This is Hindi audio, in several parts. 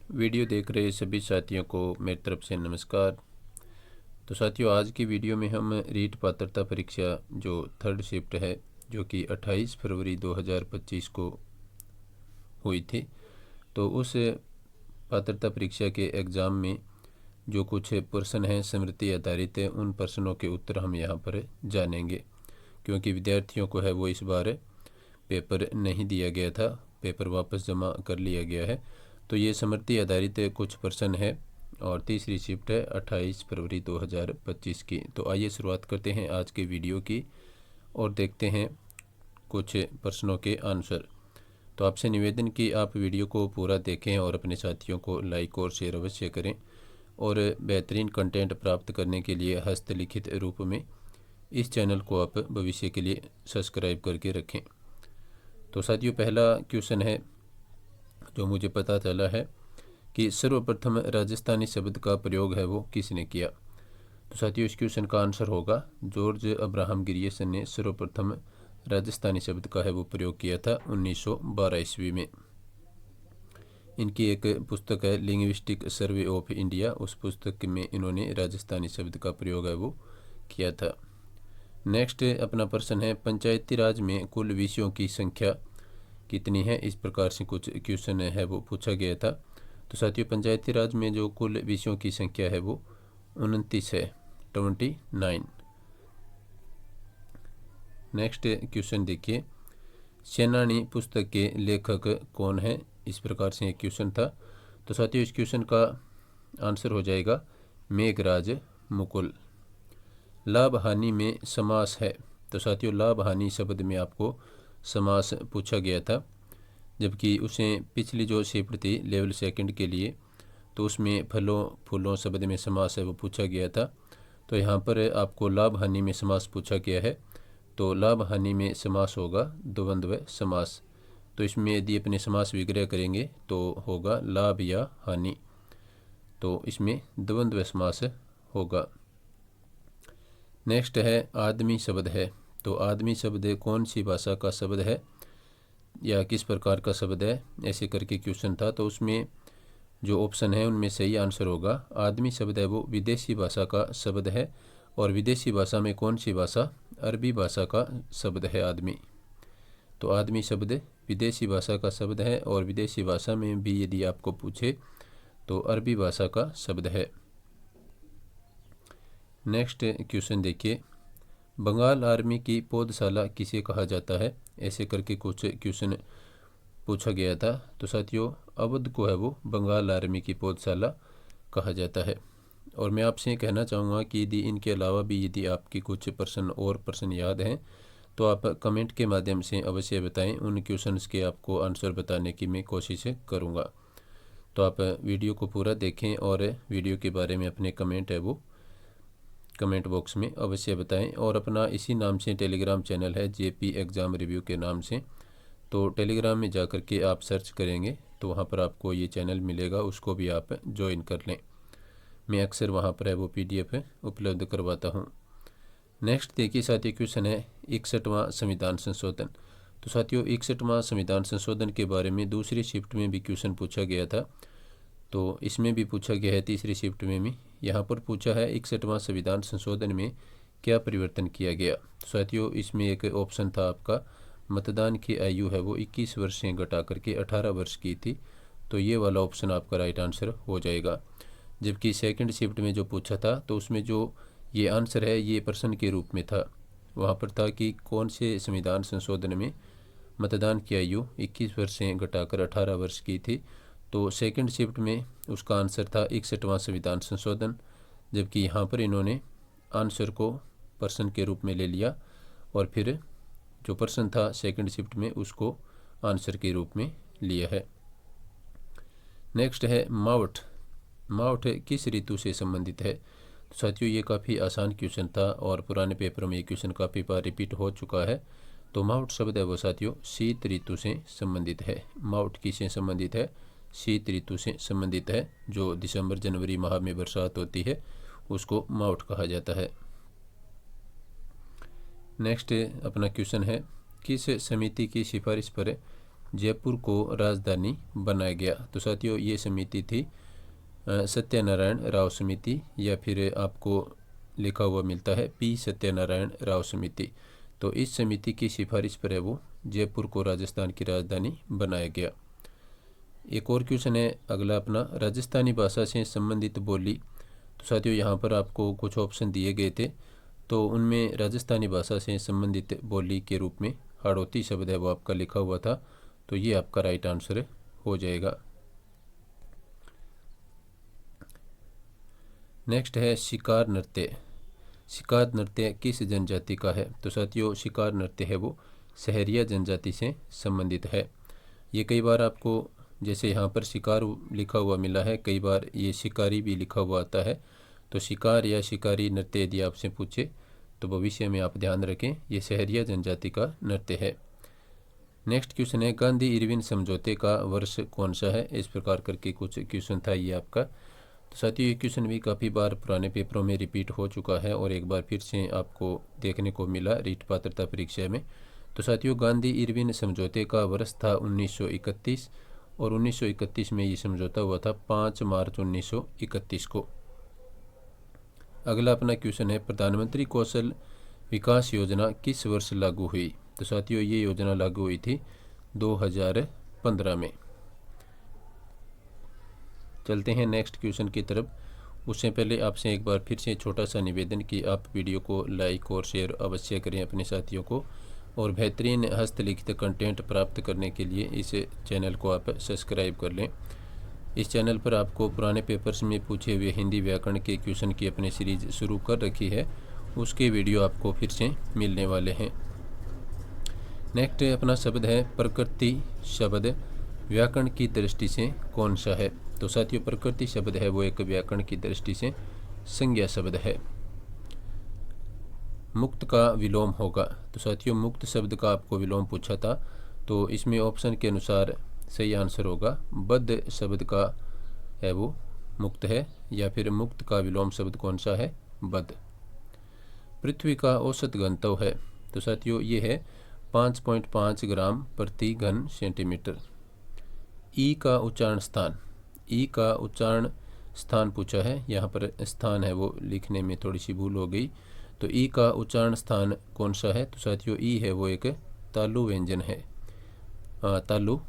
वीडियो देख रहे सभी साथियों को मेरी तरफ से नमस्कार। तो साथियों, आज की वीडियो में हम रीट पात्रता परीक्षा जो थर्ड शिफ्ट है, जो कि 28 फरवरी 2025 को हुई थी, तो उस पात्रता परीक्षा के एग्ज़ाम में जो कुछ प्रश्न हैं स्मृति आधारित है, उन प्रश्नों के उत्तर हम यहाँ पर जानेंगे। क्योंकि विद्यार्थियों को है वो इस बार पेपर नहीं दिया गया था, पेपर वापस जमा कर लिया गया है। तो ये स्मृति आधारित कुछ प्रश्न है और तीसरी शिफ्ट है 28 फरवरी 2025 की। तो आइए शुरुआत करते हैं आज के वीडियो की और देखते हैं कुछ प्रश्नों के आंसर। तो आपसे निवेदन कि आप वीडियो को पूरा देखें और अपने साथियों को लाइक और शेयर अवश्य करें, और बेहतरीन कंटेंट प्राप्त करने के लिए हस्तलिखित रूप में इस चैनल को आप भविष्य के लिए सब्सक्राइब करके रखें। तो साथियों, पहला क्वेश्चन है जो मुझे पता चला है कि सर्वप्रथम राजस्थानी शब्द का प्रयोग है वो किसने किया। तो साथियों, इस क्वेश्चन का आंसर होगा जॉर्ज अब्राहम ग्रियर्सन ने सर्वप्रथम राजस्थानी शब्द का है वो प्रयोग किया था 1912 ईस्वी में। इनकी एक पुस्तक है लिंग्विस्टिक सर्वे ऑफ इंडिया, उस पुस्तक में इन्होंने राजस्थानी शब्द का प्रयोग है वो किया था। नेक्स्ट अपना प्रश्न है पंचायती राज में कुल विषयों की संख्या कितनी है। इस प्रकार से कुछ क्वेश्चन है वो पूछा गया था। तो साथियों, पंचायती राज में जो कुल विषयों की संख्या है वो 29 है, 29। नेक्स्ट क्वेश्चन देखिए, सेनानी पुस्तक के लेखक कौन है। इस प्रकार से एक क्वेश्चन था। तो साथियों, इस क्वेश्चन का आंसर हो जाएगा मेघराज मुकुल। लाभ हानि में समास है। तो साथियों, लाभ हानि शब्द में आपको समास पूछा गया था, जबकि उसे पिछली जो शिफ्ट थी लेवल सेकंड के लिए, तो उसमें फलों फूलों शब्द में समास है वो पूछा गया था। तो यहाँ पर आपको लाभ हानि में समास पूछा गया है। तो लाभ हानि में समास होगा द्वंद्व समास। तो इसमें यदि अपने समास विग्रह करेंगे तो होगा लाभ या हानि, तो इसमें द्वंद्व समास होगा। नेक्स्ट है आदमी शब्द है। तो आदमी शब्द कौन सी भाषा का शब्द है या किस प्रकार का शब्द है, ऐसे करके क्वेश्चन था। तो उसमें जो ऑप्शन है उनमें सही आंसर होगा आदमी शब्द है वो विदेशी भाषा का शब्द है, और विदेशी भाषा में कौन सी भाषा, अरबी भाषा का शब्द है आदमी। तो आदमी शब्द विदेशी भाषा का शब्द है, और विदेशी भाषा में भी यदि आपको पूछे तो अरबी भाषा का शब्द है। नेक्स्ट क्वेश्चन देखिए, बंगाल आर्मी की पौधशाला किसे कहा जाता है। ऐसे करके कुछ क्वेश्चन पूछा गया था। तो साथियों, अवध को है वो बंगाल आर्मी की पौधशाला कहा जाता है। और मैं आपसे कहना चाहूँगा कि यदि इनके अलावा भी यदि आपकी कुछ प्रश्न याद हैं तो आप कमेंट के माध्यम से अवश्य बताएं। उन क्वेश्चंस के आपको आंसर बताने की मैं कोशिश करूँगा। तो आप वीडियो को पूरा देखें और वीडियो के बारे में अपने कमेंट है वो कमेंट बॉक्स में अवश्य बताएं। और अपना इसी नाम से टेलीग्राम चैनल है जेपी एग्ज़ाम रिव्यू के नाम से, तो टेलीग्राम में जाकर के आप सर्च करेंगे तो वहाँ पर आपको ये चैनल मिलेगा, उसको भी आप ज्वाइन कर लें। मैं अक्सर वहाँ पर है वो PDF उपलब्ध करवाता हूँ। नेक्स्ट देखिए साथियों, क्वेश्चन है 61वां संविधान संशोधन। तो साथियों, 61वां संविधान संशोधन के बारे में दूसरी शिफ्ट में भी क्वेश्चन पूछा गया था। तो इसमें भी पूछा गया है तीसरी शिफ्ट में भी। यहाँ पर पूछा है 61वां संविधान संशोधन में क्या परिवर्तन किया गया। तो साथियों, इसमें एक ऑप्शन था आपका मतदान की आयु है वो 21 वर्ष से घटा करके 18 वर्ष की थी। तो ये वाला ऑप्शन आपका राइट आंसर हो जाएगा। जबकि सेकंड शिफ्ट में जो पूछा था तो उसमें जो ये आंसर है ये प्रश्न के रूप में था। वहाँ पर था कि कौन से संविधान संशोधन में मतदान की आयु 21 वर्ष से घटाकर 18 वर्ष की थी। तो सेकंड शिफ्ट में उसका आंसर था 61वां संविधान संशोधन, जबकि यहाँ पर इन्होंने आंसर को प्रश्न के रूप में ले लिया और फिर जो प्रश्न था सेकंड शिफ्ट में उसको आंसर के रूप में लिया है। नेक्स्ट है मावठ। मावठ किस ऋतु से संबंधित है। तो साथियों, ये काफ़ी आसान क्वेश्चन था और पुराने पेपरों में ये क्वेश्चन काफ़ी बार रिपीट हो चुका है। तो मावठ शब्द है वो साथियों शीत ऋतु से संबंधित है। मावठ किससे संबंधित है, शीत ऋतु से संबंधित है। जो दिसंबर जनवरी माह में बरसात होती है उसको मावठ कहा जाता है। नेक्स्ट अपना क्वेश्चन है किस समिति की सिफारिश पर जयपुर को राजधानी बनाया गया। तो साथियों ये समिति थी सत्यनारायण राव समिति, या फिर आपको लिखा हुआ मिलता है पी सत्यनारायण राव समिति। तो इस समिति की सिफारिश पर है वो जयपुर को राजस्थान की राजधानी बनाया गया। एक और क्वेश्चन है अगला अपना, राजस्थानी भाषा से संबंधित बोली। तो साथियों यहाँ पर आपको कुछ ऑप्शन दिए गए थे, तो उनमें राजस्थानी भाषा से संबंधित बोली के रूप में हाड़ौती शब्द है वो आपका लिखा हुआ था। तो ये आपका राइट आंसर हो जाएगा। नेक्स्ट है शिकार नृत्य। शिकार नृत्य किस जनजाति का है? तो साथियों शिकार नृत्य है वो सहरिया जनजाति से संबंधित है। ये कई बार आपको जैसे यहाँ पर शिकार लिखा हुआ मिला है, कई बार ये शिकारी भी लिखा हुआ आता है। तो शिकार या शिकारी नृत्य यदि आपसे पूछे तो भविष्य में आप ध्यान रखें, ये सहरिया जनजाति का नृत्य है। नेक्स्ट क्वेश्चन है गांधी इरविन समझौते का वर्ष कौन सा है? इस प्रकार करके कुछ क्वेश्चन था ये आपका। तो साथियों ये क्वेश्चन भी काफ़ी बार पुराने पेपरों में रिपीट हो चुका है और एक बार फिर से आपको देखने को मिला रीट पात्रता परीक्षा में। तो साथियों गांधी इरविन समझौते का वर्ष था 1931 और 1931 में ये समझौता हुआ था 5 मार्च 1931 को। अगला अपना क्वेश्चन है प्रधानमंत्री कौशल विकास योजना किस वर्ष लागू हुई? तो साथियों ये योजना लागू हुई थी 2015 में। चलते हैं नेक्स्ट क्वेश्चन की तरफ। उससे पहले आपसे एक बार फिर से छोटा सा निवेदन कि आप वीडियो को लाइक और शेयर अवश्य करें अपने साथियों को, और बेहतरीन हस्तलिखित कंटेंट प्राप्त करने के लिए इस चैनल को आप सब्सक्राइब कर लें। इस चैनल पर आपको पुराने पेपर्स में पूछे हुए हिंदी व्याकरण के क्वेश्चन की अपनी सीरीज शुरू कर रखी है, उसके वीडियो आपको फिर से मिलने वाले हैं। नेक्स्ट अपना शब्द है प्रकृति शब्द व्याकरण की दृष्टि से कौन सा है? तो साथियों प्रकृति शब्द है वो एक व्याकरण की दृष्टि से संज्ञा शब्द है। मुक्त का विलोम होगा। तो साथियों मुक्त शब्द का आपको विलोम पूछा था, तो इसमें ऑप्शन के अनुसार सही आंसर होगा बद्ध शब्द का है वो मुक्त है, या फिर मुक्त का विलोम शब्द कौन सा है? बद्ध। पृथ्वी का औसत घनत्व है। तो साथियों ये है 5.5 ग्राम प्रति घन सेंटीमीटर। ई का उच्चारण स्थान, ई का उच्चारण स्थान पूछा है, यहाँ पर स्थान है वो लिखने में थोड़ी सी भूल हो गई। तो ई का उच्चारण स्थान कौन सा है? तो साथियों ई है वो एक तालु व्यंजन है, तालु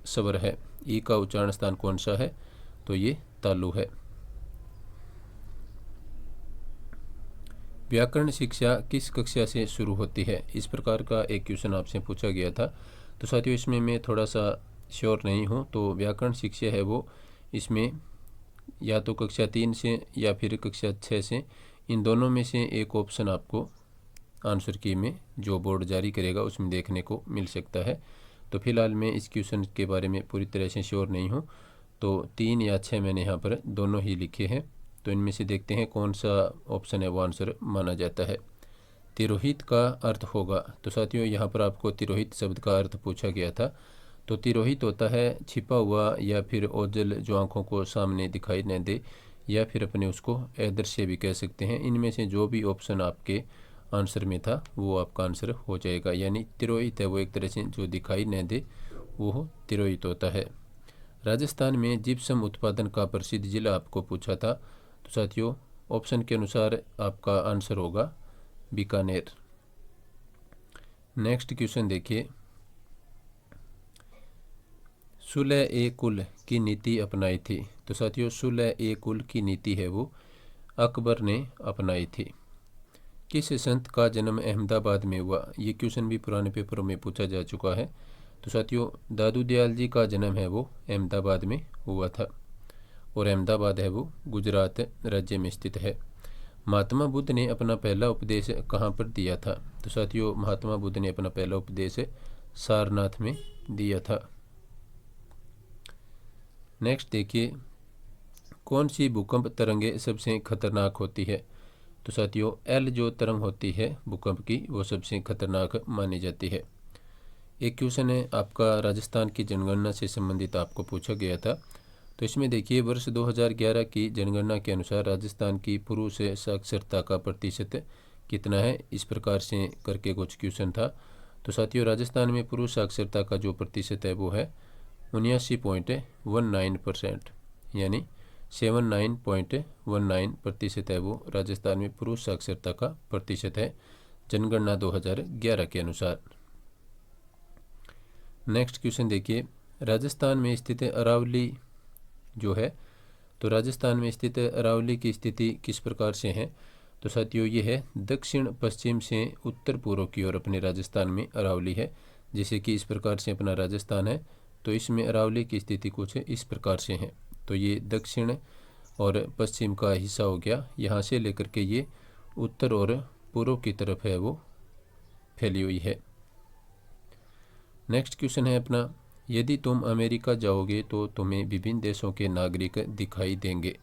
स्वर है। ई का उच्चारण स्थान कौन सा है? तो ये तालु है। व्याकरण शिक्षा किस कक्षा से शुरू होती है? इस प्रकार का एक क्वेश्चन आपसे पूछा गया था। तो साथियों इसमें मैं थोड़ा सा श्योर नहीं हूँ, तो व्याकरण शिक्षा है वो इसमें या तो कक्षा 3 से या फिर कक्षा 6 से, इन दोनों में से एक ऑप्शन आपको आंसर की में जो बोर्ड जारी करेगा उसमें देखने को मिल सकता है। तो फिलहाल मैं इस क्वेश्चन के बारे में पूरी तरह से श्योर नहीं हूँ, तो 3 या 6 मैंने यहाँ पर दोनों ही लिखे हैं। तो इनमें से देखते हैं कौन सा ऑप्शन है वो आंसर माना जाता है। तिरोहित का अर्थ होगा। तो साथियों यहाँ पर आपको तिरोहित शब्द का अर्थ पूछा गया था। तो तिरोहित होता है छिपा हुआ या फिर ओझल जो आँखों को सामने दिखाई न दे, या फिर अपने उसको अदृश्य भी कह सकते हैं। इनमें से जो भी ऑप्शन आपके आंसर में था वो आपका आंसर हो जाएगा। यानी तिरोहित है वो एक तरह से जो दिखाई न दे वो तिरोहित होता है। राजस्थान में जिप्सम उत्पादन का प्रसिद्ध जिला आपको पूछा था। तो साथियों ऑप्शन के अनुसार आपका आंसर होगा बीकानेर। नेक्स्ट क्वेश्चन देखिए, सुलह ए कुल की नीति अपनाई थी। तो साथियों सुलह ए कुल की नीति है वो अकबर ने अपनाई थी। किस संत का जन्म अहमदाबाद में हुआ? ये क्वेश्चन भी पुराने पेपरों में पूछा जा चुका है। तो साथियों दादू दयाल जी का जन्म है वो अहमदाबाद में हुआ था, और अहमदाबाद है वो गुजरात राज्य में स्थित है। महात्मा बुद्ध ने अपना पहला उपदेश कहाँ पर दिया था? तो साथियों महात्मा बुद्ध ने अपना पहला उपदेश सारनाथ में दिया था। नेक्स्ट देखिए, कौन सी भूकंप तरंगे सबसे खतरनाक होती है? तो साथियों एल जो तरंग होती है भूकंप की वो सबसे खतरनाक मानी जाती है। एक क्वेश्चन है आपका राजस्थान की जनगणना से संबंधित आपको पूछा गया था। तो इसमें देखिए वर्ष 2011 की जनगणना के अनुसार राजस्थान की पुरुष साक्षरता का प्रतिशत कितना है? इस प्रकार से करके कुछ क्वेश्चन था। तो साथियों राजस्थान में पुरुष साक्षरता का जो प्रतिशत है वो है 79.19%, यानी 79.19% है वो राजस्थान में पुरुष साक्षरता का प्रतिशत है जनगणना 2011 के अनुसार। नेक्स्ट क्वेश्चन देखिए, राजस्थान में स्थित अरावली जो है, तो राजस्थान में स्थित अरावली की स्थिति किस प्रकार से है? तो साथियों ये है दक्षिण पश्चिम से उत्तर पूर्व की ओर अपने राजस्थान में अरावली है। जैसे कि इस प्रकार से अपना राजस्थान है, तो इसमें अरावली की स्थिति कुछ इस प्रकार से है। तो ये दक्षिण और पश्चिम का हिस्सा हो गया, यहाँ से लेकर के ये उत्तर और पूर्व की तरफ है वो फैली हुई है। नेक्स्ट क्वेश्चन है अपना, यदि तुम अमेरिका जाओगे तो तुम्हें विभिन्न देशों के नागरिक दिखाई देंगे।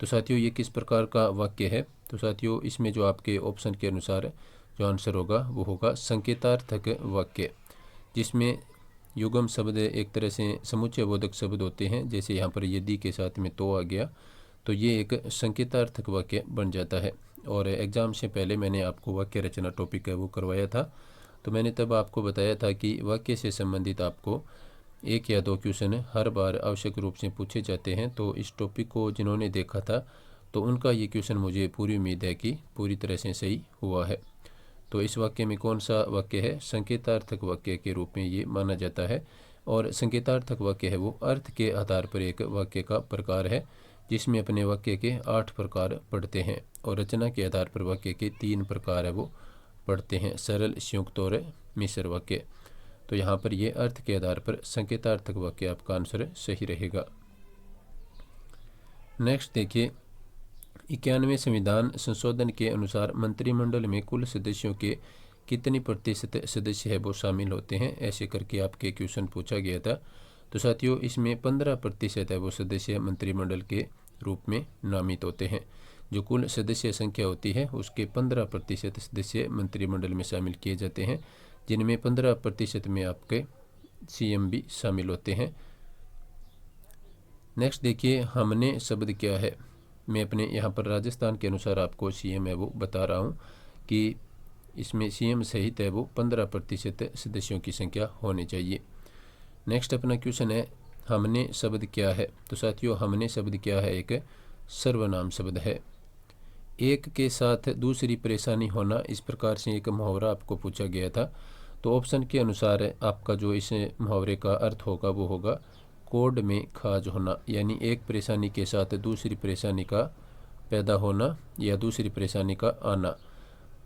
तो साथियों ये किस प्रकार का वाक्य है? तो साथियों इसमें जो आपके ऑप्शन के अनुसार जो आंसर होगा वो होगा संकेतार्थक वाक्य, जिसमें युग्म शब्द एक तरह से समुच्चय बोधक शब्द होते हैं। जैसे यहाँ पर यदि के साथ में तो आ गया, तो ये एक संकेतार्थक वाक्य बन जाता है। और एग्ज़ाम से पहले मैंने आपको वाक्य रचना टॉपिक है वो करवाया था, तो मैंने तब आपको बताया था कि वाक्य से संबंधित आपको 1 या 2 क्वेश्चन हर बार आवश्यक रूप से पूछे जाते हैं। तो इस टॉपिक को जिन्होंने देखा था तो उनका ये क्वेश्चन मुझे पूरी उम्मीद है कि पूरी तरह से सही हुआ है। तो इस वाक्य में कौन सा वाक्य है? संकेतार्थक वाक्य के रूप में ये माना जाता है। और संकेतार्थक वाक्य है वो अर्थ के आधार पर एक वाक्य का प्रकार है, जिसमें अपने वाक्य के 8 प्रकार पढ़ते हैं और रचना के आधार पर वाक्य के 3 प्रकार है वो पढ़ते हैं, सरल, संयुक्त और मिश्र वाक्य। तो यहाँ पर ये अर्थ के आधार पर संकेतार्थक वाक्य आपका आंसर सही रहेगा। नेक्स्ट देखिए, 91वें संविधान संशोधन के अनुसार मंत्रिमंडल में कुल सदस्यों के कितनी प्रतिशत सदस्य है वो शामिल होते हैं, ऐसे करके आपके क्वेश्चन पूछा गया था। तो साथियों इसमें 15% है वो सदस्य मंत्रिमंडल के रूप में नामित होते हैं। जो कुल सदस्य संख्या होती है उसके 15% सदस्य मंत्रिमंडल में शामिल किए जाते हैं, जिनमें 15% में आपके सीएम भी शामिल होते हैं। नेक्स्ट देखिए, हमने शब्द क्या है? मैं अपने यहाँ पर राजस्थान के अनुसार आपको सीएम है वो बता रहा हूँ कि इसमें सीएम सहित है वो 15% सदस्यों की संख्या होनी चाहिए। नेक्स्ट अपना क्वेश्चन है, हमने शब्द क्या है? तो साथियों हमने शब्द क्या है? एक सर्वनाम शब्द है। एक के साथ दूसरी परेशानी होना, इस प्रकार से एक मुहावरा आपको पूछा गया था। तो ऑप्शन के अनुसार आपका जो इस मुहावरे का अर्थ होगा वो होगा कोड में खाज होना, यानी एक परेशानी के साथ दूसरी परेशानी का पैदा होना या दूसरी परेशानी का आना।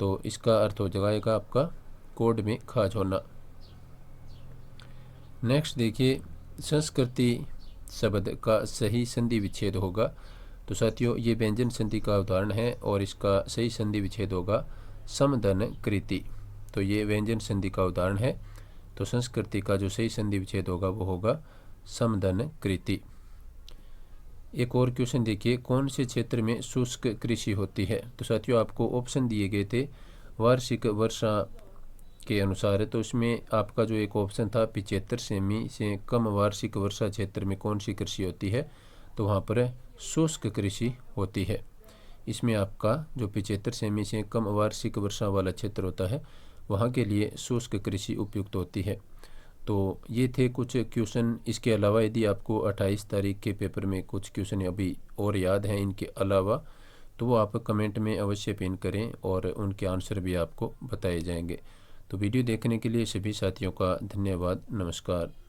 तो इसका अर्थ हो जाएगा आपका कोड में खाज होना। नेक्स्ट देखिए, संस्कृति शब्द का सही संधि विच्छेद होगा। तो साथियों ये व्यंजन संधि का उदाहरण है और इसका सही संधि विच्छेद होगा समधन कृति। तो ये व्यंजन संधि का उदाहरण है। तो संस्कृति का जो सही संधि विच्छेद होगा वो होगा समधन कृति। एक और क्वेश्चन देखिए, कौन से क्षेत्र में शुष्क कृषि होती है? तो साथियों आपको ऑप्शन दिए गए थे वार्षिक वर्षा के अनुसार। तो इसमें आपका जो एक ऑप्शन था 75 सेमी से कम वार्षिक वर्षा क्षेत्र में कौन सी कृषि होती है? तो वहाँ पर शुष्क कृषि होती है। इसमें आपका जो 75 सेमी से कम वार्षिक वर्षा वाला क्षेत्र होता है वहाँ के लिए शुष्क कृषि उपयुक्त होती है। तो ये थे कुछ क्वेश्चन। इसके अलावा यदि आपको 28 तारीख के पेपर में कुछ क्वेश्चन अभी और याद हैं इनके अलावा, तो वो आप कमेंट में अवश्य पिन करें और उनके आंसर भी आपको बताए जाएंगे। तो वीडियो देखने के लिए सभी साथियों का धन्यवाद। नमस्कार।